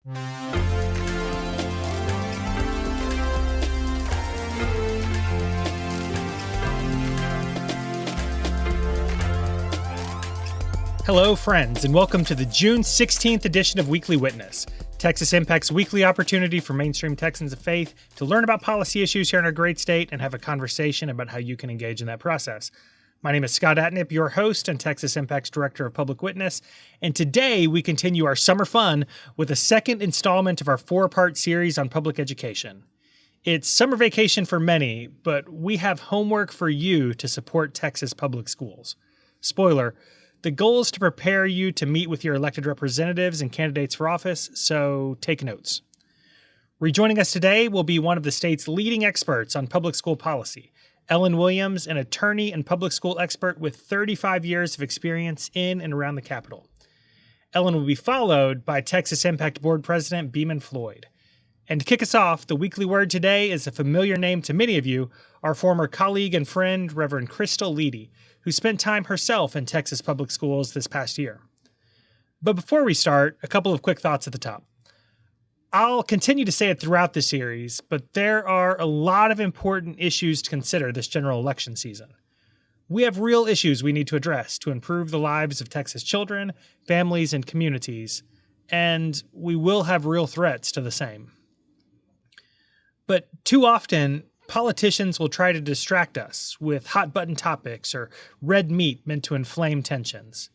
Hello, friends, and welcome to the June 16th edition of Weekly Witness, Texas Impact's weekly opportunity for mainstream Texans of faith to learn about policy issues here in our great state and have a conversation about how you can engage in that process. My name is Scott Atnip, your host and Texas Impact's Director of Public Witness, and today we continue our summer fun with a second installment of our four-part series on public education. It's summer vacation for many, but we have homework for you to support Texas public schools. Spoiler, the goal is to prepare you to meet with your elected representatives and candidates for office, so take notes. Rejoining us today will be one of the state's leading experts on public school policy, Ellen Williams, an attorney and public school expert with 35 years of experience in and around the Capitol. Ellen will be followed by Texas Impact Board President Beaman Floyd. And to kick us off, the weekly word today is a familiar name to many of you, our former colleague and friend, Reverend Krystal Leedy, who spent time herself in Texas public schools this past year. But before we start, a couple of quick thoughts at the top. I'll continue to say it throughout the series, but there are a lot of important issues to consider this general election season. We have real issues we need to address to improve the lives of Texas children, families, and communities, and we will have real threats to the same. But too often, politicians will try to distract us with hot-button topics or red meat meant to inflame tensions.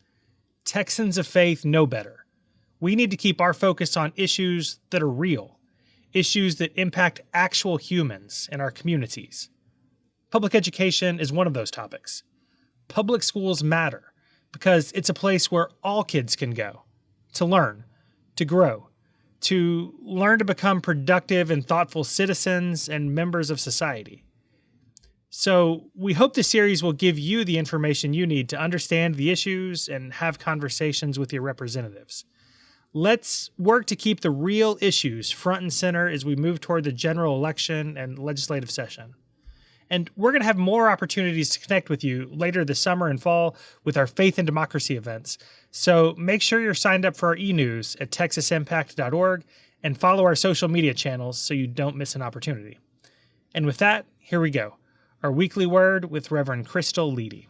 Texans of faith know better. We need to keep our focus on issues that are real, issues that impact actual humans in our communities. Public education is one of those topics. Public schools matter because it's a place where all kids can go to learn, to grow, to learn to become productive and thoughtful citizens and members of society. So we hope the series will give you the information you need to understand the issues and have conversations with your representatives. Let's work to keep the real issues front and center as we move toward the general election and legislative session. And we're going to have more opportunities to connect with you later this summer and fall with our Faith and Democracy events. So make sure you're signed up for our e-news at texasimpact.org and follow our social media channels so you don't miss an opportunity. And with that, here we go. Our weekly word with Reverend Krystal Leedy.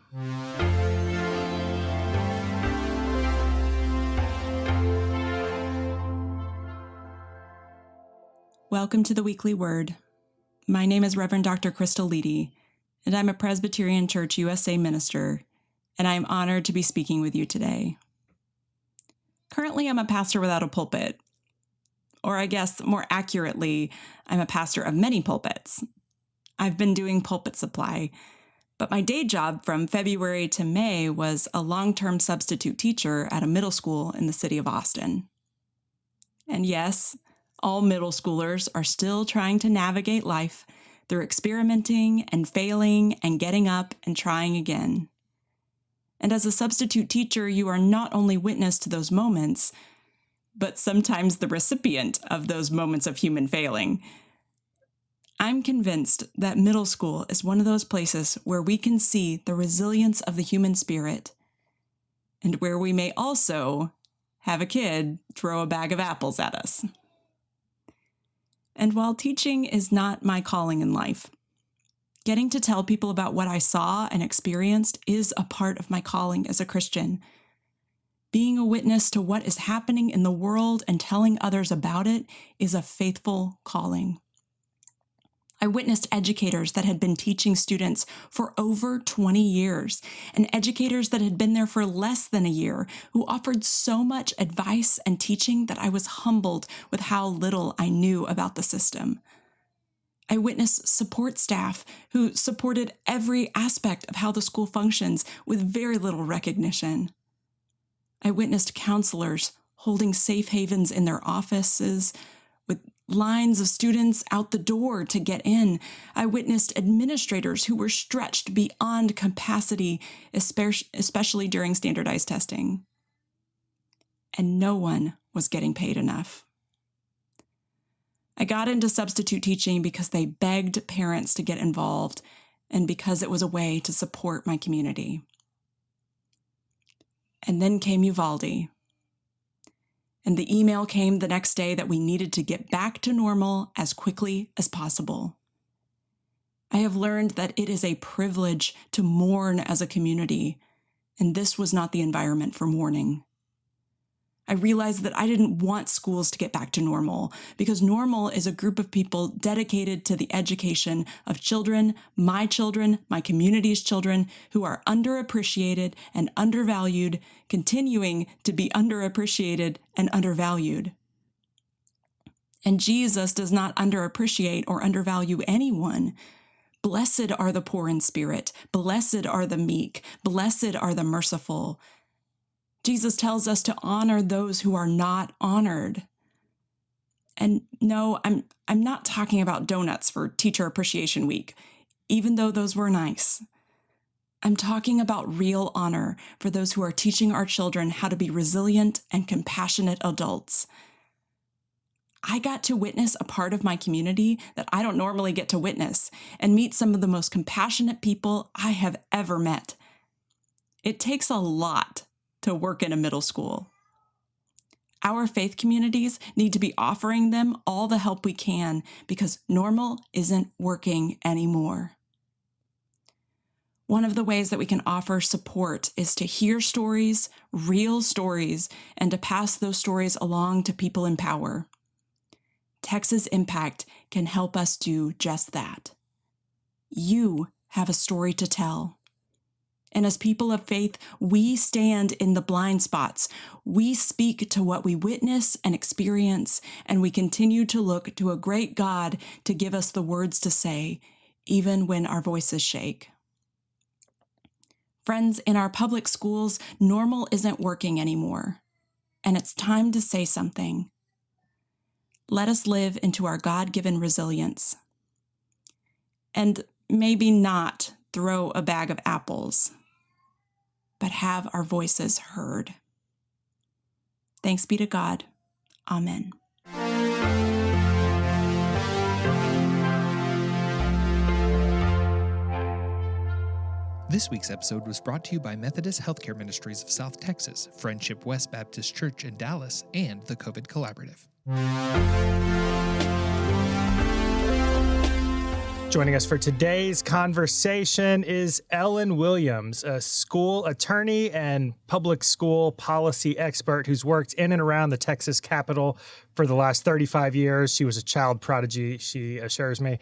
Welcome to the Weekly Word. My name is Reverend Dr. Krystal Leedy, and I'm a Presbyterian Church USA minister, and I am honored to be speaking with you today. Currently, I'm a pastor without a pulpit, or I guess more accurately, I'm a pastor of many pulpits. I've been doing pulpit supply, but my day job from February to May was a long-term substitute teacher at a middle school in the city of Austin. And yes, all middle schoolers are still trying to navigate life through experimenting and failing and getting up and trying again. And as a substitute teacher, you are not only witness to those moments, but sometimes the recipient of those moments of human failing. I'm convinced that middle school is one of those places where we can see the resilience of the human spirit, and where we may also have a kid throw a bag of apples at us. And while teaching is not my calling in life, getting to tell people about what I saw and experienced is a part of my calling as a Christian. Being a witness to what is happening in the world and telling others about it is a faithful calling. I witnessed educators that had been teaching students for over 20 years, and educators that had been there for less than a year, who offered so much advice and teaching that I was humbled with how little I knew about the system. I witnessed support staff who supported every aspect of how the school functions with very little recognition. I witnessed counselors holding safe havens in their offices, with lines of students out the door to get in. I witnessed administrators who were stretched beyond capacity, especially during standardized testing. And no one was getting paid enough. I got into substitute teaching because they begged parents to get involved and because it was a way to support my community. And then came Uvalde. And the email came the next day that we needed to get back to normal as quickly as possible. I have learned that it is a privilege to mourn as a community, and this was not the environment for mourning. I realized that I didn't want schools to get back to normal because normal is a group of people dedicated to the education of children, my community's children, who are underappreciated and undervalued, continuing to be underappreciated and undervalued. And Jesus does not underappreciate or undervalue anyone. Blessed are the poor in spirit. Blessed are the meek. Blessed are the merciful. Jesus tells us to honor those who are not honored. And no, I'm not talking about donuts for Teacher Appreciation Week, even though those were nice. I'm talking about real honor for those who are teaching our children how to be resilient and compassionate adults. I got to witness a part of my community that I don't normally get to witness and meet some of the most compassionate people I have ever met. It takes a lot to work in a middle school. Our faith communities need to be offering them all the help we can because normal isn't working anymore. One of the ways that we can offer support is to hear stories, real stories, and to pass those stories along to people in power. Texas Impact can help us do just that. You have a story to tell. And as people of faith, we stand in the blind spots. We speak to what we witness and experience, and we continue to look to a great God to give us the words to say, even when our voices shake. Friends, in our public schools, normal isn't working anymore, and it's time to say something. Let us live into our God-given resilience. And maybe not throw a bag of apples, but have our voices heard. Thanks be to God. Amen. This week's episode was brought to you by Methodist Healthcare Ministries of South Texas, Friendship West Baptist Church in Dallas, and the COVID Collaborative. Joining us for today's conversation is Ellen Williams, a school attorney and public school policy expert who's worked in and around the Texas Capitol for the last 35 years. She was a child prodigy, she assures me,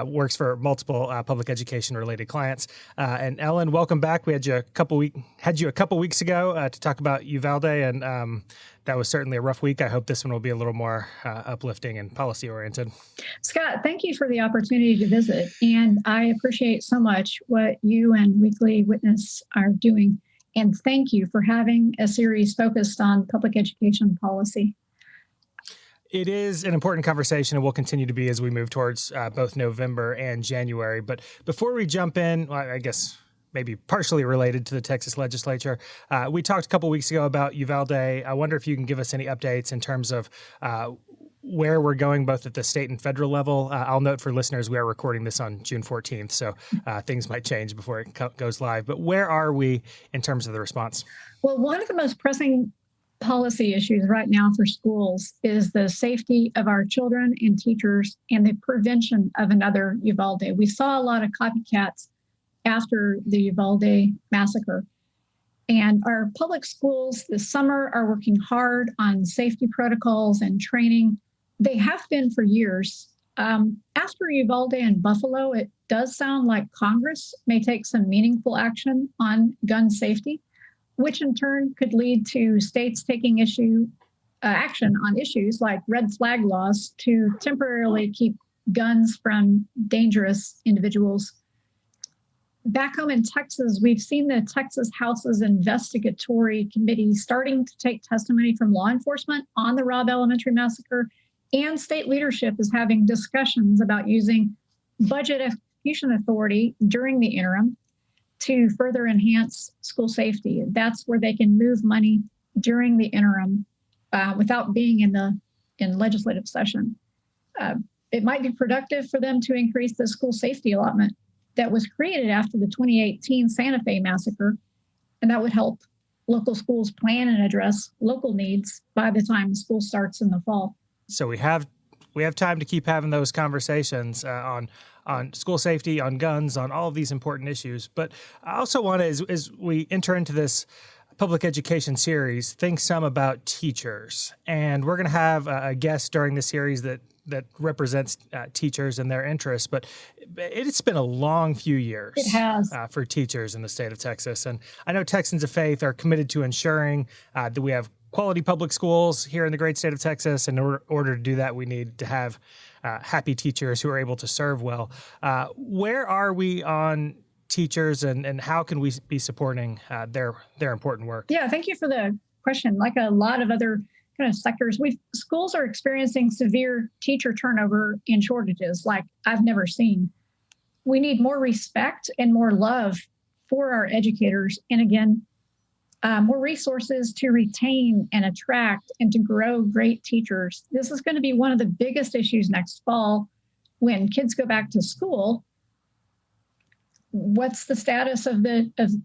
works for multiple public education-related clients. And Ellen, welcome back. We had you a couple weeks ago to talk about Uvalde, and that was certainly a rough week. I hope this one will be a little more uplifting and policy-oriented. Scott, thank you for the opportunity to visit. And I appreciate so much what you and Weekly Witness are doing. And thank you for having a series focused on public education policy. It is an important conversation and will continue to be as we move towards both November and January. But before we jump in, well, I guess maybe partially related to the Texas legislature, we talked a couple weeks ago about Uvalde. I wonder if you can give us any updates in terms of where we're going both at the state and federal level. I'll note for listeners, we are recording this on June 14th, so things might change before it goes live. But where are we in terms of the response? Well, one of the most pressing policy issues right now for schools is the safety of our children and teachers and the prevention of another Uvalde. We saw a lot of copycats after the Uvalde massacre. And our public schools this summer are working hard on safety protocols and training. They have been for years. After Uvalde and Buffalo, it does sound like Congress may take some meaningful action on gun safety, which in turn could lead to states taking action on issues like red flag laws to temporarily keep guns from dangerous individuals. Back home in Texas, we've seen the Texas House's investigatory committee starting to take testimony from law enforcement on the Robb Elementary massacre, and state leadership is having discussions about using budget execution authority during the interim to further enhance school safety. That's where they can move money during the interim without being in legislative session. It might be productive for them to increase the school safety allotment that was created after the 2018 Santa Fe massacre, and that would help local schools plan and address local needs by the time school starts in the fall. So we have time to keep having those conversations on school safety, on guns, on all of these important issues. But I also want to, as we enter into this public education series, think some about teachers. And we're going to have a guest during the series that represents teachers and their interests. But it's been a long few years. It has. For teachers in the state of Texas. And I know Texans of Faith are committed to ensuring that we have quality public schools here in the great state of Texas. And in order to do that, we need to have happy teachers who are able to serve well. Where are we on teachers, and how can we be supporting their important work? Yeah, thank you for the question. Like a lot of other kind of sectors, schools are experiencing severe teacher turnover and shortages like I've never seen. We need more respect and more love for our educators. And again, more resources to retain and attract and to grow great teachers. This is going to be one of the biggest issues next fall when kids go back to school. What's the status of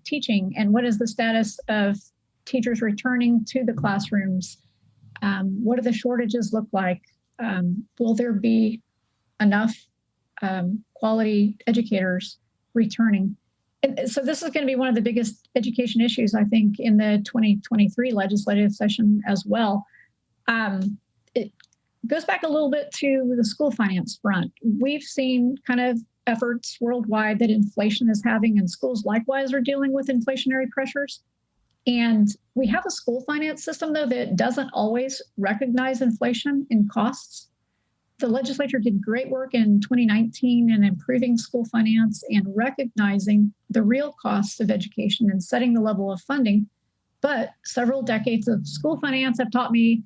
teaching, and what is the status of teachers returning to the classrooms? What do the shortages look like? Will there be enough quality educators returning? And so this is going to be one of the biggest education issues, I think, in the 2023 legislative session as well. It goes back a little bit to the school finance front. We've seen kind of efforts worldwide that inflation is having, and schools likewise are dealing with inflationary pressures. And we have a school finance system, though, that doesn't always recognize inflation in costs. The legislature did great work in 2019 in improving school finance and recognizing the real costs of education and setting the level of funding. But several decades of school finance have taught me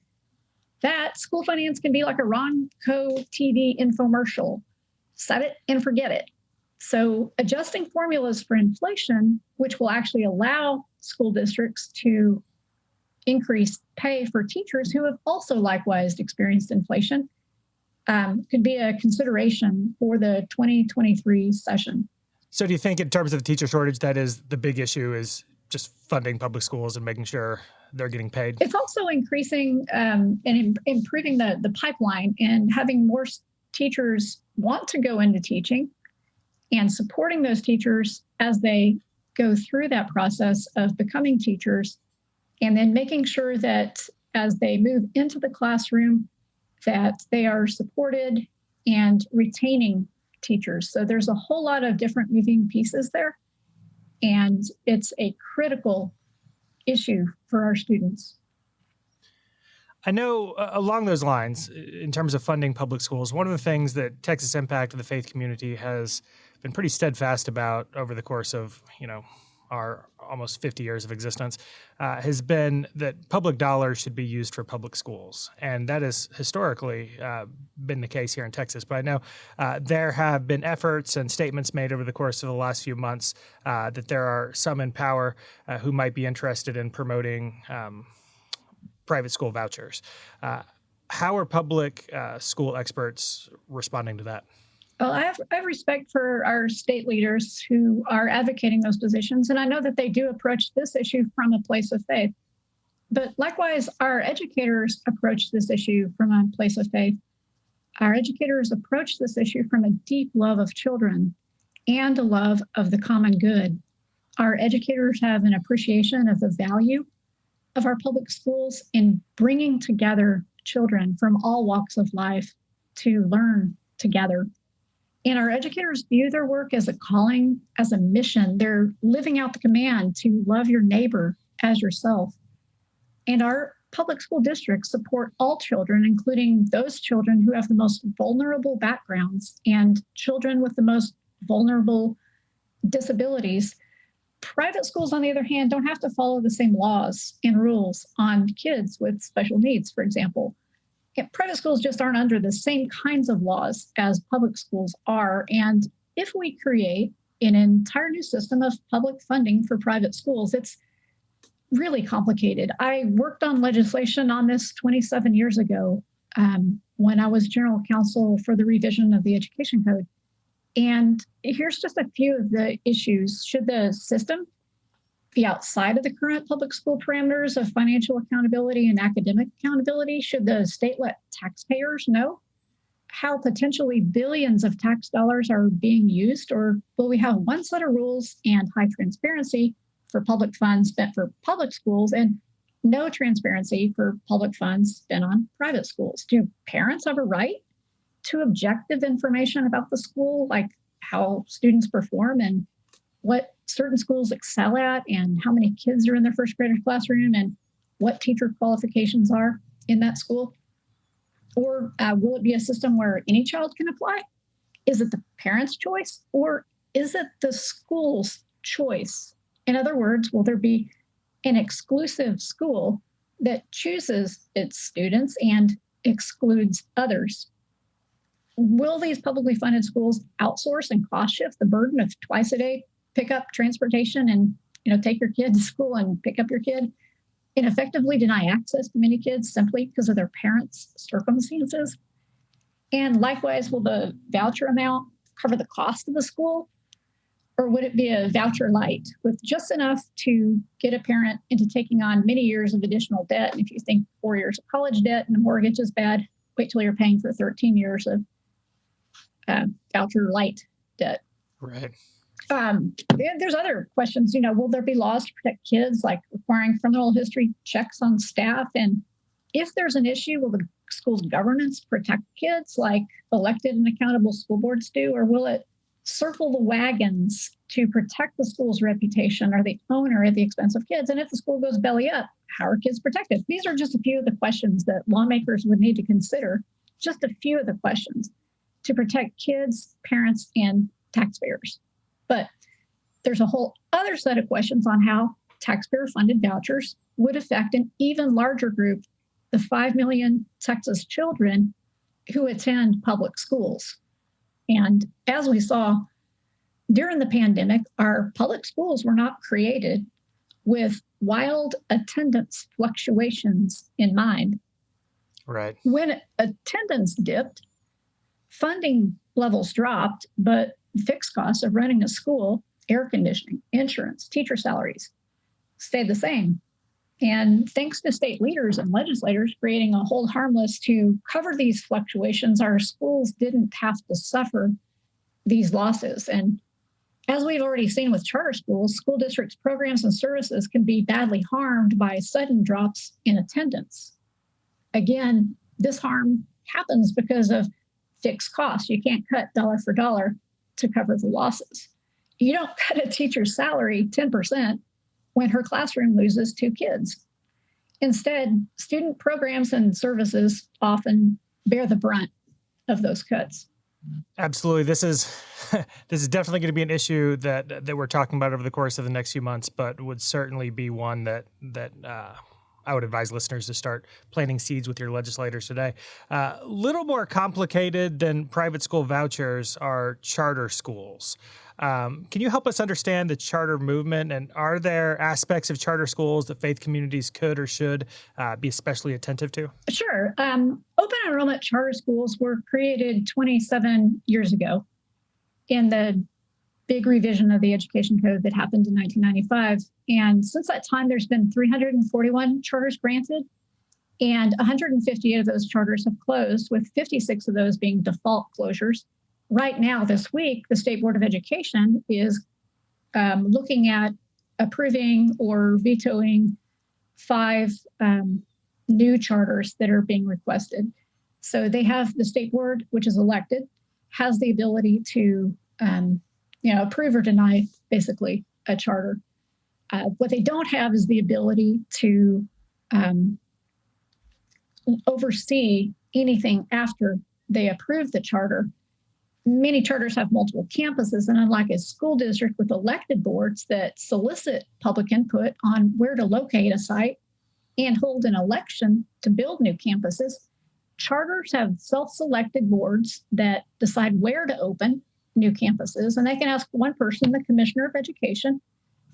that school finance can be like a Ronco TV infomercial. Set it and forget it. So adjusting formulas for inflation, which will actually allow school districts to increase pay for teachers who have also likewise experienced inflation, could be a consideration for the 2023 session. So do you think in terms of the teacher shortage, that is the big issue, is just funding public schools and making sure they're getting paid? It's also increasing and improving the pipeline and having more teachers want to go into teaching and supporting those teachers as they go through that process of becoming teachers, and then making sure that as they move into the classroom, that they are supported and retaining teachers. So there's a whole lot of different moving pieces there, and it's a critical issue for our students. I know along those lines, in terms of funding public schools, one of the things that Texas Impact of the Faith community has been pretty steadfast about over the course of, our almost 50 years of existence, has been that public dollars should be used for public schools. And that has historically been the case here in Texas. But I know there have been efforts and statements made over the course of the last few months that there are some in power who might be interested in promoting private school vouchers. How are public school experts responding to that? Well, I have respect for our state leaders who are advocating those positions, and I know that they do approach this issue from a place of faith. But likewise, our educators approach this issue from a place of faith. Our educators approach this issue from a deep love of children and a love of the common good. Our educators have an appreciation of the value of our public schools in bringing together children from all walks of life to learn together. And our educators view their work as a calling, as a mission. They're living out the command to love your neighbor as yourself. And our public school districts support all children, including those children who have the most vulnerable backgrounds and children with the most vulnerable disabilities. Private schools, on the other hand, don't have to follow the same laws and rules on kids with special needs, for example. Private schools just aren't under the same kinds of laws as public schools are. And if we create an entire new system of public funding for private schools, it's really complicated. I worked on legislation on this 27 years ago when I was general counsel for the revision of the education code. And here's just a few of the issues. Should the system be outside of the current public school parameters of financial accountability and academic accountability? Should the state let taxpayers know how potentially billions of tax dollars are being used? Or will we have one set of rules and high transparency for public funds spent for public schools and no transparency for public funds spent on private schools? Do parents have a right to objective information about the school, like how students perform and what certain schools excel at and how many kids are in their first grader classroom and what teacher qualifications are in that school? Or will it be a system where any child can apply? Is it the parent's choice or is it the school's choice? In other words, will there be an exclusive school that chooses its students and excludes others? Will these publicly funded schools outsource and cost shift the burden of twice a day pickup transportation and take your kid to school and pick up your kid, and effectively deny access to many kids simply because of their parents' circumstances? And likewise, will the voucher amount cover the cost of the school? Or would it be a voucher light with just enough to get a parent into taking on many years of additional debt? And if you think 4 years of college debt and a mortgage is bad, wait till you're paying for 13 years of voucher light debt. Right. There's other questions. Will there be laws to protect kids, like requiring criminal history checks on staff? And if there's an issue, will the school's governance protect kids like elected and accountable school boards do? Or will it circle the wagons to protect the school's reputation or the owner at the expense of kids? And if the school goes belly up, how are kids protected? These are just a few of the questions that lawmakers would need to consider, just a few of the questions to protect kids, parents, and taxpayers. But there's a whole other set of questions on how taxpayer-funded vouchers would affect an even larger group, the 5 million Texas children who attend public schools. And as we saw during the pandemic, our public schools were not created with wild attendance fluctuations in mind. Right. When attendance dipped, funding levels dropped, but fixed costs of running a school, air conditioning, insurance, teacher salaries stayed the same. And thanks to state leaders and legislators creating a hold harmless to cover these fluctuations, our schools didn't have to suffer these losses. And as we've already seen with charter schools, school districts' programs and services can be badly harmed by sudden drops in attendance. Again, this harm happens because of fixed costs. You can't cut dollar for dollar to cover the losses. You don't cut a teacher's salary 10% when her classroom loses 2 kids. Instead, student programs and services often bear the brunt of those cuts. Absolutely. This is definitely going to be an issue that we're talking about over the course of the next few months, but would certainly be one that I would advise listeners to start planting seeds with your legislators today. Little more complicated than private school vouchers are charter schools. Can you help us understand the charter movement, and are there aspects of charter schools that faith communities could or should be especially attentive to? Sure. Open enrollment charter schools were created 27 years ago in the big revision of the education code that happened in 1995. And since that time, there's been 341 charters granted, and 158 of those charters have closed, with 56 of those being default closures. Right now, this week, the State Board of Education is looking at approving or vetoing 5 new charters that are being requested. So they have the state board, which is elected, has the ability to approve or deny basically a charter. What they don't have is the ability to oversee anything after they approve the charter. Many charters have multiple campuses, and unlike a school district with elected boards that solicit public input on where to locate a site and hold an election to build new campuses, charters have self-selected boards that decide where to open new campuses, and they can ask one person, the Commissioner of Education,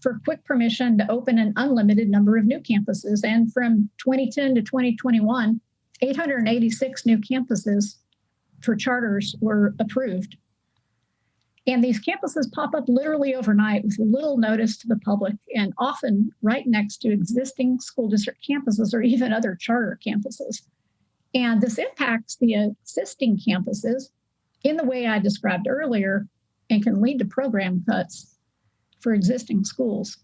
for quick permission to open an unlimited number of new campuses. And from 2010 to 2021, 886 new campuses for charters were approved. And these campuses pop up literally overnight with little notice to the public and often right next to existing school district campuses or even other charter campuses. And this impacts the existing campuses in the way I described earlier and can lead to program cuts for existing schools.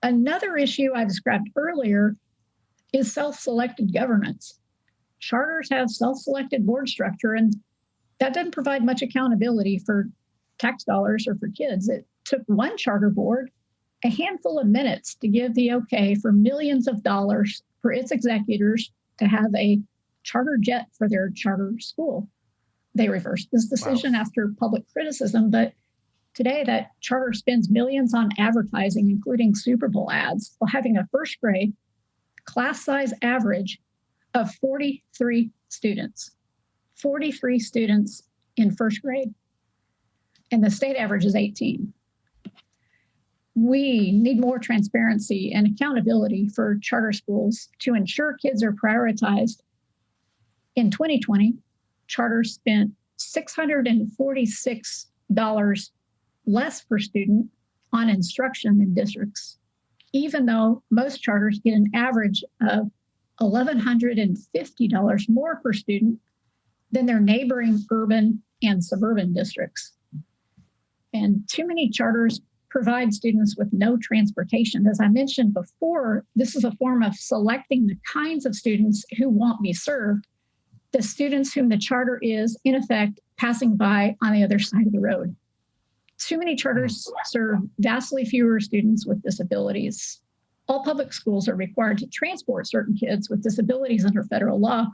Another issue I described earlier is self-selected governance. Charters have self-selected board structure, and that doesn't provide much accountability for tax dollars or for kids. It took one charter board a handful of minutes to give the okay for millions of dollars for its executors to have a charter jet for their charter school. They reversed this decision after public criticism, but today that charter spends millions on advertising, including Super Bowl ads, while having a first grade class size average of 43 students. 43 students in first grade. And the state average is 18. We need more transparency and accountability for charter schools to ensure kids are prioritized. In 2020, charters spent $646 less per student on instruction than districts, even though most charters get an average of $1,150 more per student than their neighboring urban and suburban districts. And too many charters provide students with no transportation. As I mentioned before, this is a form of selecting the kinds of students who won't be served, the students whom the charter is, in effect, passing by on the other side of the road. Too many charters serve vastly fewer students with disabilities. All public schools are required to transport certain kids with disabilities under federal law,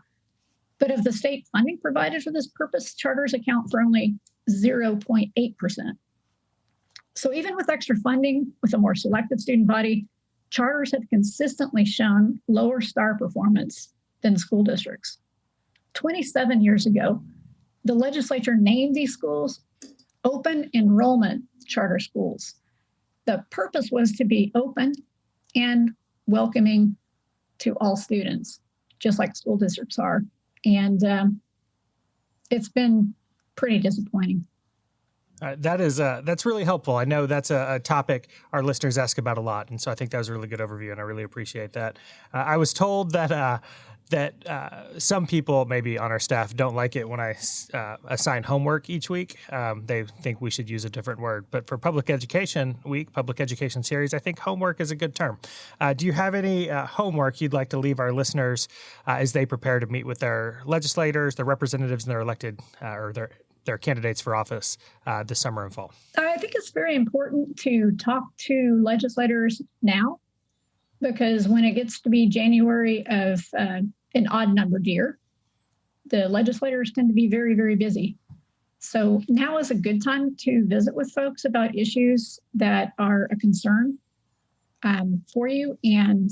but of the state funding provided for this purpose, charters account for only 0.8%. So even with extra funding, with a more selective student body, charters have consistently shown lower STAR performance than school districts. 27 years ago, the legislature named these schools open enrollment charter schools. The purpose was to be open and welcoming to all students, just like school districts are. And it's been pretty disappointing. That's really helpful. I know that's a topic our listeners ask about a lot, and so I think that was a really good overview, and I really appreciate that. I was told that some people maybe on our staff don't like it when I assign homework each week. They think we should use a different word. But for Public Education Week, Public Education Series, I think homework is a good term. Do you have any homework you'd like to leave our listeners as they prepare to meet with their legislators, their representatives, and their elected or their candidates for office this summer and fall? I think it's very important to talk to legislators now, because when it gets to be January of an odd-numbered year, the legislators tend to be very, very busy. So now is a good time to visit with folks about issues that are a concern for you, and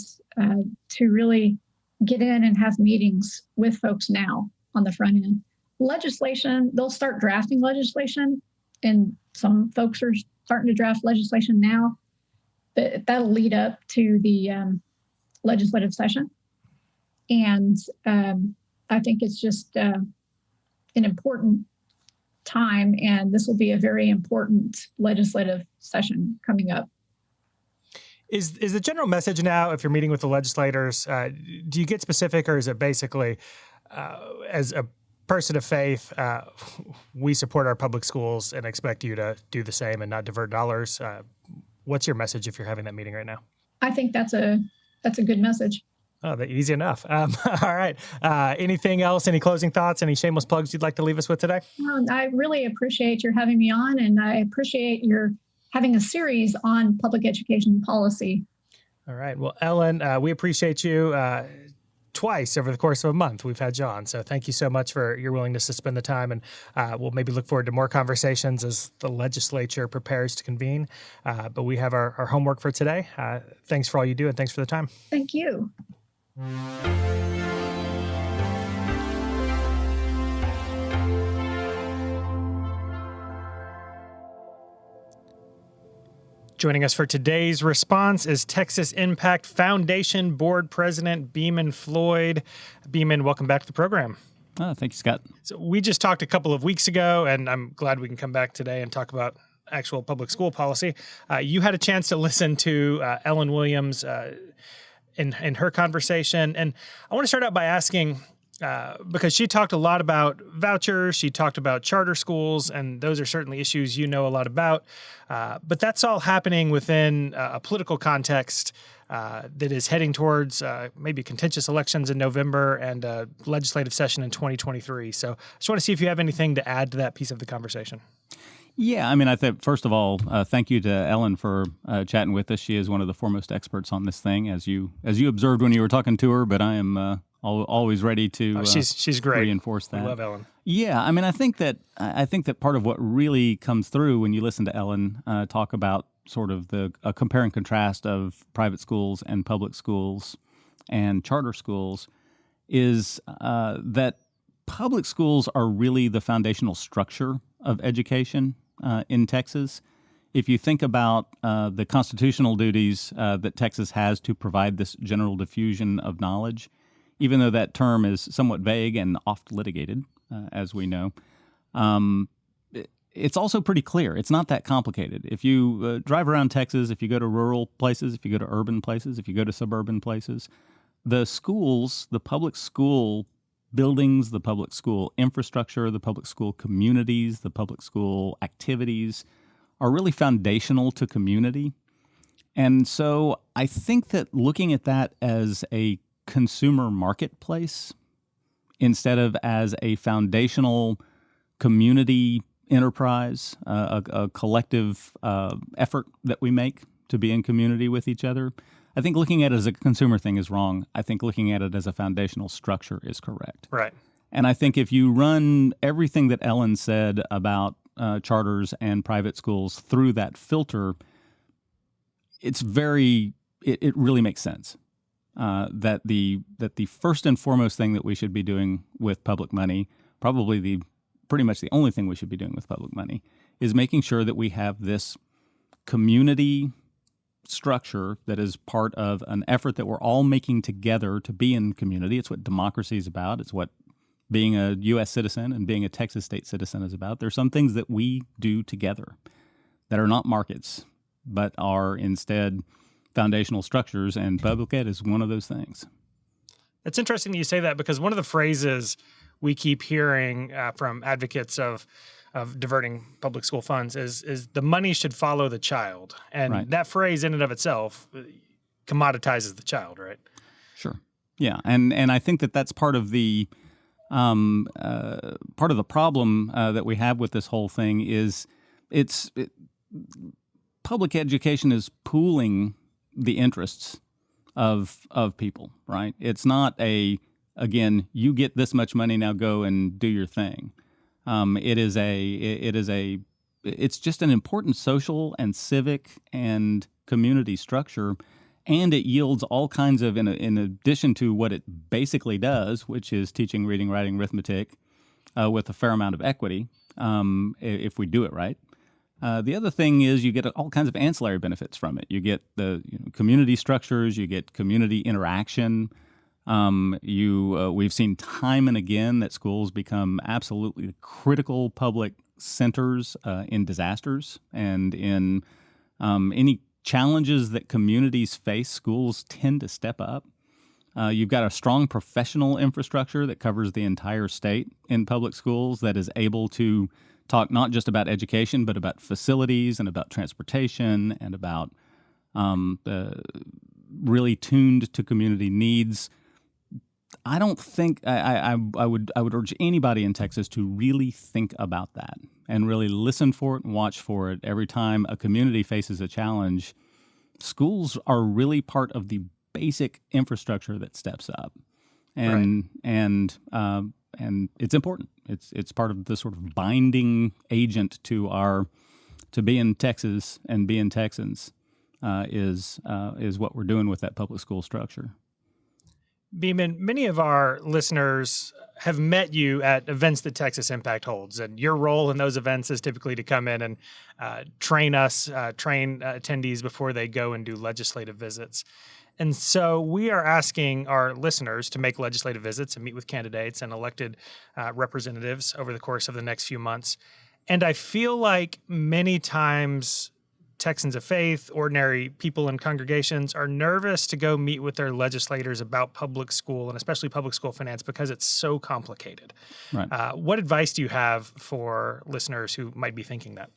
to really get in and have meetings with folks now on the front end. Legislation, they'll start drafting legislation, and some folks are starting to draft legislation now. But that'll lead up to the legislative session. And I think it's just an important time, and this will be a very important legislative session coming up. Is the general message now, if you're meeting with the legislators, do you get specific, or is it basically, as a person of faith, we support our public schools and expect you to do the same and not divert dollars? What's your message if you're having that meeting right now? I think that's a good message. Oh, easy enough. All right. Anything else? Any closing thoughts? Any shameless plugs you'd like to leave us with today? Well, I really appreciate your having me on, and I appreciate your having a series on public education policy. All right. Well, Ellen, we appreciate you. Twice over the course of a month we've had you on. So thank you so much for your willingness to spend the time, and we'll maybe look forward to more conversations as the legislature prepares to convene. But we have our homework for today. Thanks for all you do, and thanks for the time. Thank you. Joining us for today's response is Texas Impact Foundation Board President Beaman Floyd. Beaman, welcome back to the program. Oh, thank you, Scott. So we just talked a couple of weeks ago, and I'm glad we can come back today and talk about actual public school policy. You had a chance to listen to Ellen Williams in her conversation, and I want to start out by asking, because she talked a lot about vouchers, she talked about charter schools, and those are certainly issues you know a lot about, but that's all happening within a political context that is heading towards maybe contentious elections in November and a legislative session in 2023. So I just want to see if you have anything to add to that piece of the conversation. Yeah, I mean, I think, first of all, thank you to Ellen for chatting with us. She is one of the foremost experts on this thing, as you observed when you were talking to her, but I am always ready to she's great. Reinforce that. I love Ellen. Yeah, I mean, I think that part of what really comes through when you listen to Ellen talk about sort of the compare and contrast of private schools and public schools and charter schools is that public schools are really the foundational structure of education in Texas. If you think about the constitutional duties that Texas has to provide this general diffusion of knowledge, even though that term is somewhat vague and oft litigated, as we know, it's also pretty clear. It's not that complicated. If you drive around Texas, if you go to rural places, if you go to urban places, if you go to suburban places, the schools, the public school buildings, the public school infrastructure, the public school communities, the public school activities are really foundational to community. And so I think that looking at that as a consumer marketplace instead of as a foundational community enterprise, a collective effort that we make to be in community with each other, I think looking at it as a consumer thing is wrong. I think looking at it as a foundational structure is correct. Right. And I think if you run everything that Ellen said about charters and private schools through that filter, it really makes sense. That the first and foremost thing that we should be doing with public money, probably pretty much the only thing we should be doing with public money, is making sure that we have this community structure that is part of an effort that we're all making together to be in community. It's what democracy is about. It's what being a U.S. citizen and being a Texas state citizen is about. There's some things that we do together that are not markets, but are instead foundational structures, and public ed is one of those things. It's interesting that you say that, because one of the phrases we keep hearing from advocates of diverting public school funds is the money should follow the child. And right. That phrase in and of itself commoditizes the child, right? Sure. Yeah. And I think that that's part of the problem that we have with this whole thing is public education is pooling the interests of people, right? It's not again, you get this much money, now go and do your thing. It's just an important social and civic and community structure, and it yields all kinds of, in addition to what it basically does, which is teaching reading, writing, arithmetic, with a fair amount of equity, if we do it right. The other thing is you get all kinds of ancillary benefits from it. You get the community structures, you get community interaction. We've seen time and again that schools become absolutely critical public centers in disasters and in any challenges that communities face. Schools tend to step up. You've got a strong professional infrastructure that covers the entire state in public schools that is able to talk not just about education, but about facilities and about transportation and about really tuned to community needs. I don't think I would urge anybody in Texas to really think about that and really listen for it and watch for it every time a community faces a challenge. Schools are really part of the basic infrastructure that steps up, and it's important. It's part of the sort of binding agent to be in Texas and be in Texans is what we're doing with that public school structure. Beaman, many of our listeners have met you at events that Texas Impact holds, and your role in those events is typically to come in and train attendees before they go and do legislative visits. And so we are asking our listeners to make legislative visits and meet with candidates and elected representatives over the course of the next few months. And I feel like many times Texans of faith, ordinary people in congregations are nervous to go meet with their legislators about public school and especially public school finance because it's so complicated. Right. What advice do you have for listeners who might be thinking that?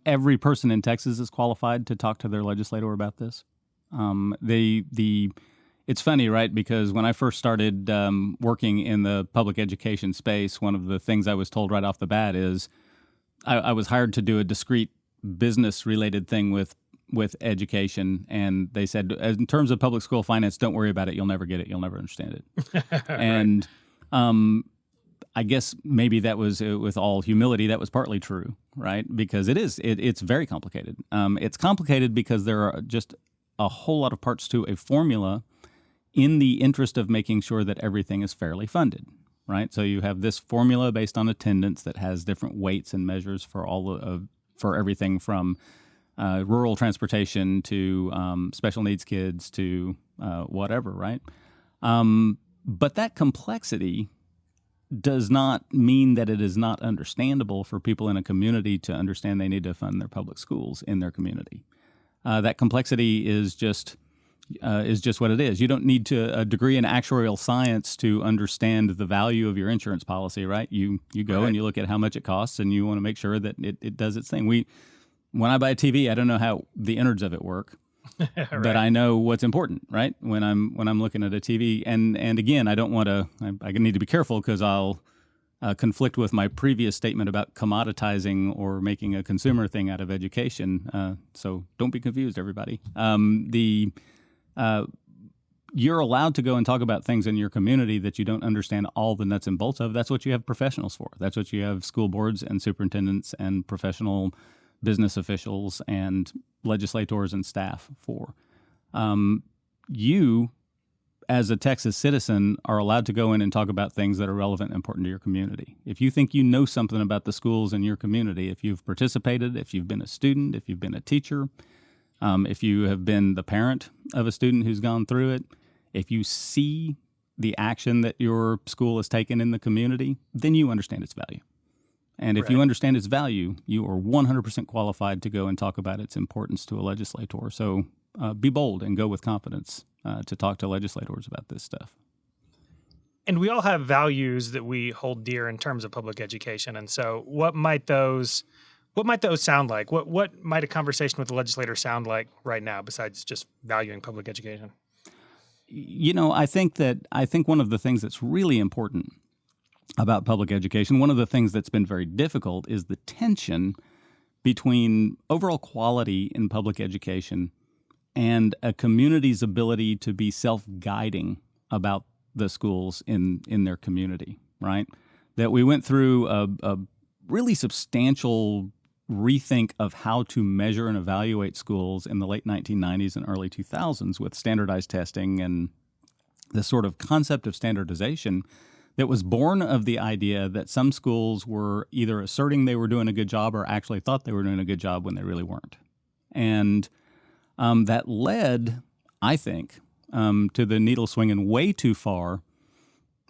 Every person in Texas is qualified to talk to their legislator about this. It's funny, right? Because when I first started working in the public education space, one of the things I was told right off the bat is I was hired to do a discrete business-related thing with education, and they said, in terms of public school finance, don't worry about it. You'll never get it. You'll never understand it. And I guess maybe that was, with all humility, that was partly true, right? Because it's very complicated. It's complicated because there are just a whole lot of parts to a formula in the interest of making sure that everything is fairly funded, right? So you have this formula based on attendance that has different weights and measures for everything from rural transportation to special needs kids to whatever, right? But that complexity does not mean that it is not understandable for people in a community to understand they need to fund their public schools in their community. That complexity is just what it is. You don't need a degree in actuarial science to understand the value of your insurance policy, right? You go and you look at how much it costs, and you want to make sure that it does its thing. When I buy a TV, I don't know how the innards of it work, but I know what's important, right? When I'm looking at a TV, and again, I don't want to. I need to be careful because I'll conflict with my previous statement about commoditizing or making a consumer thing out of education. So don't be confused, everybody. You're allowed to go and talk about things in your community that you don't understand all the nuts and bolts of. That's what you have professionals for. That's what you have school boards and superintendents and professional business officials and legislators and staff for. You, as a Texas citizen, are allowed to go in and talk about things that are relevant and important to your community. If you think you know something about the schools in your community, if you've participated, if you've been a student, if you've been a teacher, if you have been the parent of a student who's gone through it, if you see the action that your school has taken in the community, then you understand its value. And if you understand its value, you are 100% qualified to go and talk about its importance to a legislator. So be bold and go with confidence to talk to legislators about this stuff. And we all have values that we hold dear in terms of public education. And so what might those sound like? What might a conversation with the legislator sound like right now besides just valuing public education? You know, I think one of the things that's really important about public education, one of the things that's been very difficult is the tension between overall quality in public education and a community's ability to be self-guiding about the schools in their community, right? That we went through a really substantial rethink of how to measure and evaluate schools in the late 1990s and early 2000s with standardized testing and the sort of concept of standardization that was born of the idea that some schools were either asserting they were doing a good job or actually thought they were doing a good job when they really weren't. And that led, I think, to the needle swinging way too far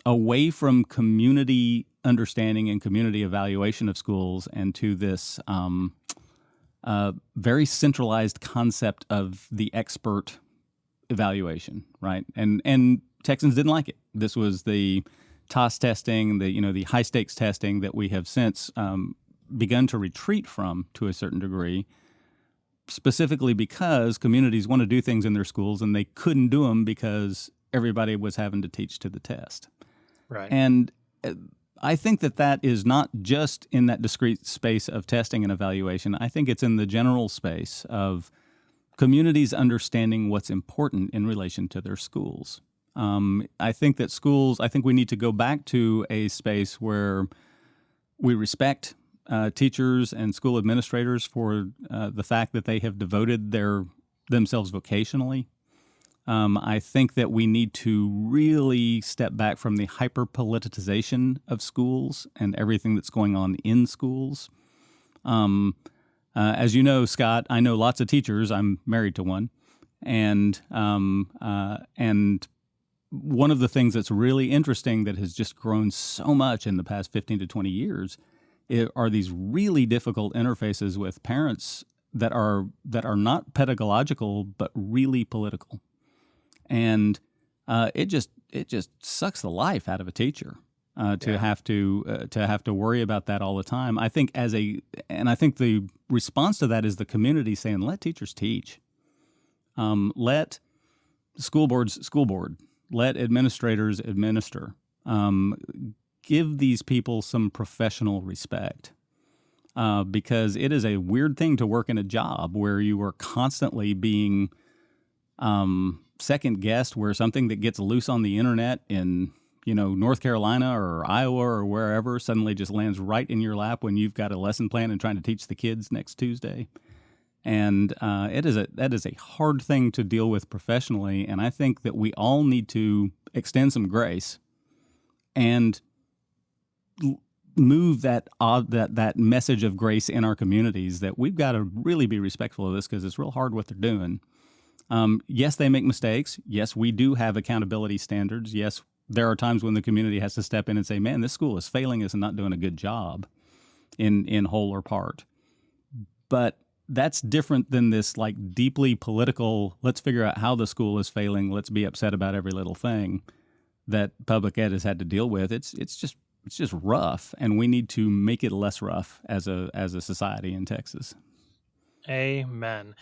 away from community understanding and community evaluation of schools and to this very centralized concept of the expert evaluation, right? And Texans didn't like it. This was the TOS testing, the high stakes testing that we have since begun to retreat from to a certain degree, specifically because communities want to do things in their schools and they couldn't do them because everybody was having to teach to the test. Right. And I think that is not just in that discrete space of testing and evaluation. I think it's in the general space of communities understanding what's important in relation to their schools. I think we need to go back to a space where we respect teachers and school administrators for the fact that they have devoted themselves vocationally. I think that we need to really step back from the hyper-politicization of schools and everything that's going on in schools. As you know, Scott, I know lots of teachers. I'm married to one. And one of the things that's really interesting that has just grown so much in the past 15 to 20 years are these really difficult interfaces with parents that are not pedagogical but really political, and it just sucks the life out of a teacher to have to worry about that all the time. I think and I think the response to that is the community saying, let teachers teach, let school board, let administrators administer. Give these people some professional respect, because it is a weird thing to work in a job where you are constantly being second guessed, where something that gets loose on the internet in North Carolina or Iowa or wherever suddenly just lands right in your lap when you've got a lesson plan and trying to teach the kids next Tuesday. And that is a hard thing to deal with professionally, and I think that we all need to extend some grace and move that message of grace in our communities, that we've got to really be respectful of this because it's real hard what they're doing. Yes, they make mistakes. Yes, we do have accountability standards. Yes, there are times when the community has to step in and say, man, this school is failing us and not doing a good job in whole or part. But that's different than this like deeply political, let's figure out how the school is failing, let's be upset about every little thing that public ed has had to deal with. It's just rough, and we need to make it less rough as a society in Texas. Amen.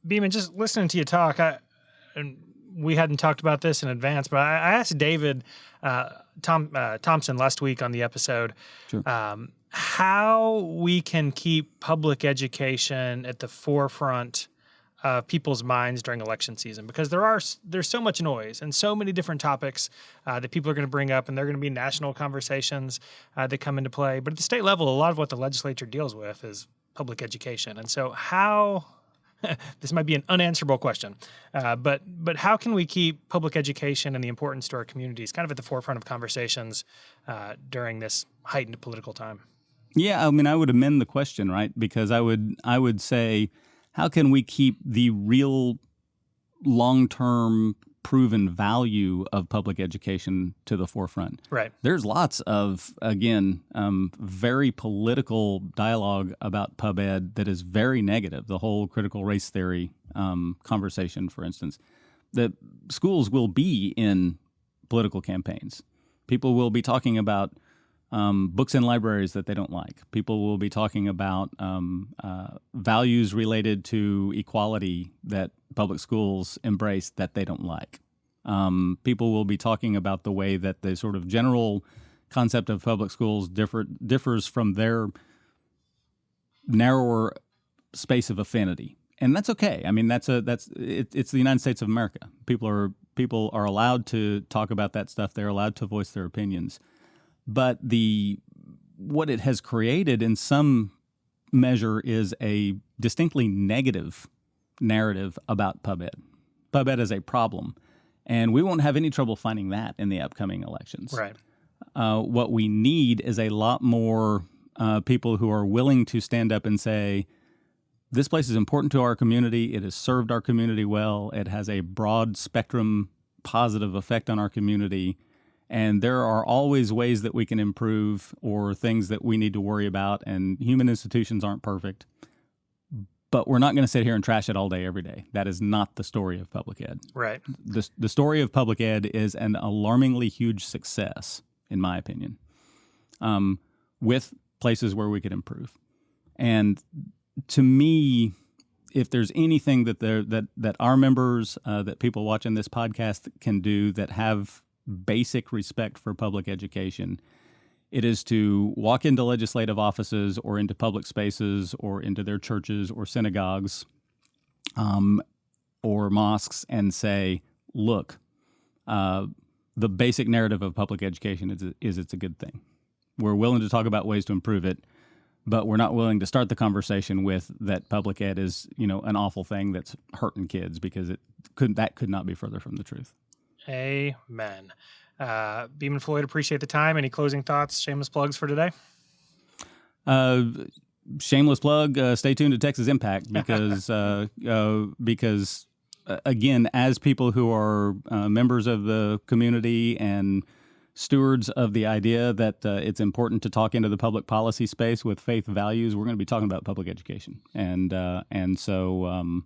Beaman, just listening to you talk, and we hadn't talked about this in advance, but I asked David Thompson last week on the episode, Sure. How we can keep public education at the forefront of people's minds during election season, because there's so much noise and so many different topics that people are going to bring up, and there are going to be national conversations that come into play. But at the state level, a lot of what the legislature deals with is public education. And so how this might be an unanswerable question, but how can we keep public education and the importance to our communities kind of at the forefront of conversations during this heightened political time? Yeah, I mean, I would amend the question, right? Because I would say, how can we keep the real long-term proven value of public education to the forefront? Right. There's lots of, again, very political dialogue about pub ed that is very negative. The whole critical race theory conversation, for instance, that schools will be in political campaigns. People will be talking about books in libraries that they don't like. People will be talking about values related to equality that public schools embrace that they don't like. People will be talking about the way that the sort of general concept of public schools differs from their narrower space of affinity, and that's okay. I mean, it's the United States of America. People are allowed to talk about that stuff. They're allowed to voice their opinions. But what it has created in some measure is a distinctly negative narrative about pub ed. Pub ed is a problem, and we won't have any trouble finding that in the upcoming elections. Right. What we need is a lot more people who are willing to stand up and say, this place is important to our community. It has served our community well. It has a broad spectrum positive effect on our community. And there are always ways that we can improve or things that we need to worry about. And human institutions aren't perfect. But we're not going to sit here and trash it all day, every day. That is not the story of public ed. Right. The story of public ed is an alarmingly huge success, in my opinion, with places where we could improve. And to me, if there's anything that our members, that people watching this podcast can do that have basic respect for public education, it is to walk into legislative offices or into public spaces or into their churches or synagogues or mosques and say, look, the basic narrative of public education is it's a good thing. We're willing to talk about ways to improve it, but we're not willing to start the conversation with that public ed is, an awful thing that's hurting kids, because that could not be further from the truth. Amen. Beaman, Floyd, appreciate the time. Any closing thoughts, shameless plugs for today? Shameless plug, stay tuned to Texas Impact because again, as people who are members of the community and stewards of the idea that it's important to talk into the public policy space with faith values, we're going to be talking about public education. And so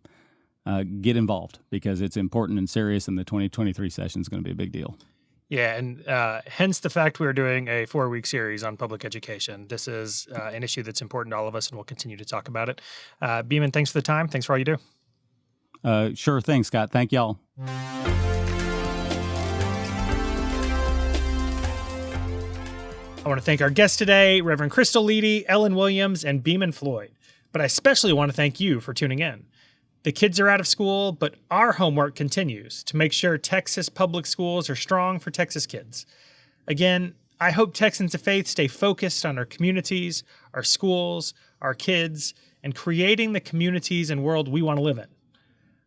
get involved because it's important and serious, and the 2023 session is going to be a big deal. Yeah, and hence the fact we're doing a 4-week series on public education. This is an issue that's important to all of us, and we'll continue to talk about it. Beaman, thanks for the time. Thanks for all you do. Sure thing, Scott. Thank y'all. I want to thank our guests today, Reverend Krystal Leedy, Ellen Williams, and Beaman Floyd. But I especially want to thank you for tuning in. The kids are out of school, but our homework continues to make sure Texas public schools are strong for Texas kids. Again, I hope Texans of Faith stay focused on our communities, our schools, our kids, and creating the communities and world we want to live in.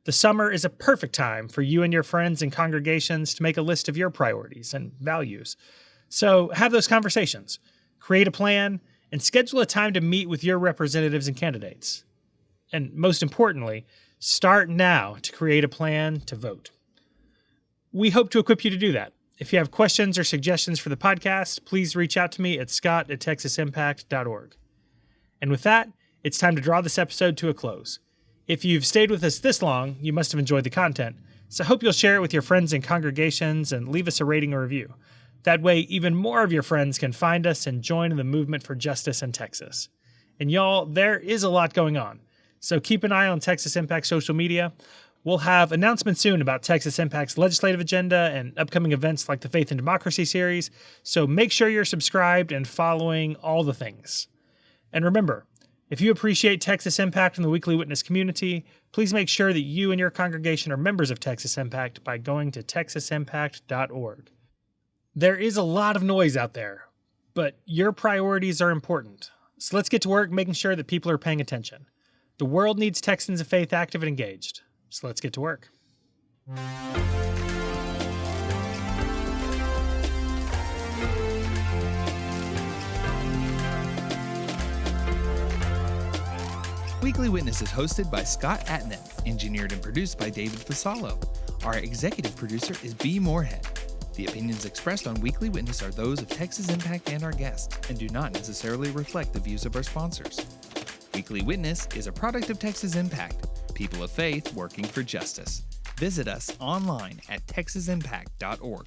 The summer is a perfect time for you and your friends and congregations to make a list of your priorities and values. So have those conversations, create a plan, and schedule a time to meet with your representatives and candidates. And most importantly, start now to create a plan to vote. We hope to equip you to do that. If you have questions or suggestions for the podcast, please reach out to me at scott@texasimpact.org. And with that, it's time to draw this episode to a close. If you've stayed with us this long, you must have enjoyed the content, so I hope you'll share it with your friends and congregations and leave us a rating or review. That way, even more of your friends can find us and join in the movement for justice in Texas. And y'all, there is a lot going on. So keep an eye on Texas Impact social media. We'll have announcements soon about Texas Impact's legislative agenda and upcoming events like the Faith and Democracy series. So make sure you're subscribed and following all the things. And remember, if you appreciate Texas Impact and the Weekly Witness community, please make sure that you and your congregation are members of Texas Impact by going to texasimpact.org. There is a lot of noise out there, but your priorities are important. So let's get to work making sure that people are paying attention. The world needs Texans of Faith active and engaged. So let's get to work. Weekly Witness is hosted by Scott Atnan, engineered and produced by David Fasalo. Our executive producer is B. Moorhead. The opinions expressed on Weekly Witness are those of Texas Impact and our guests, and do not necessarily reflect the views of our sponsors. Weekly Witness is a product of Texas Impact, people of faith working for justice. Visit us online at texasimpact.org.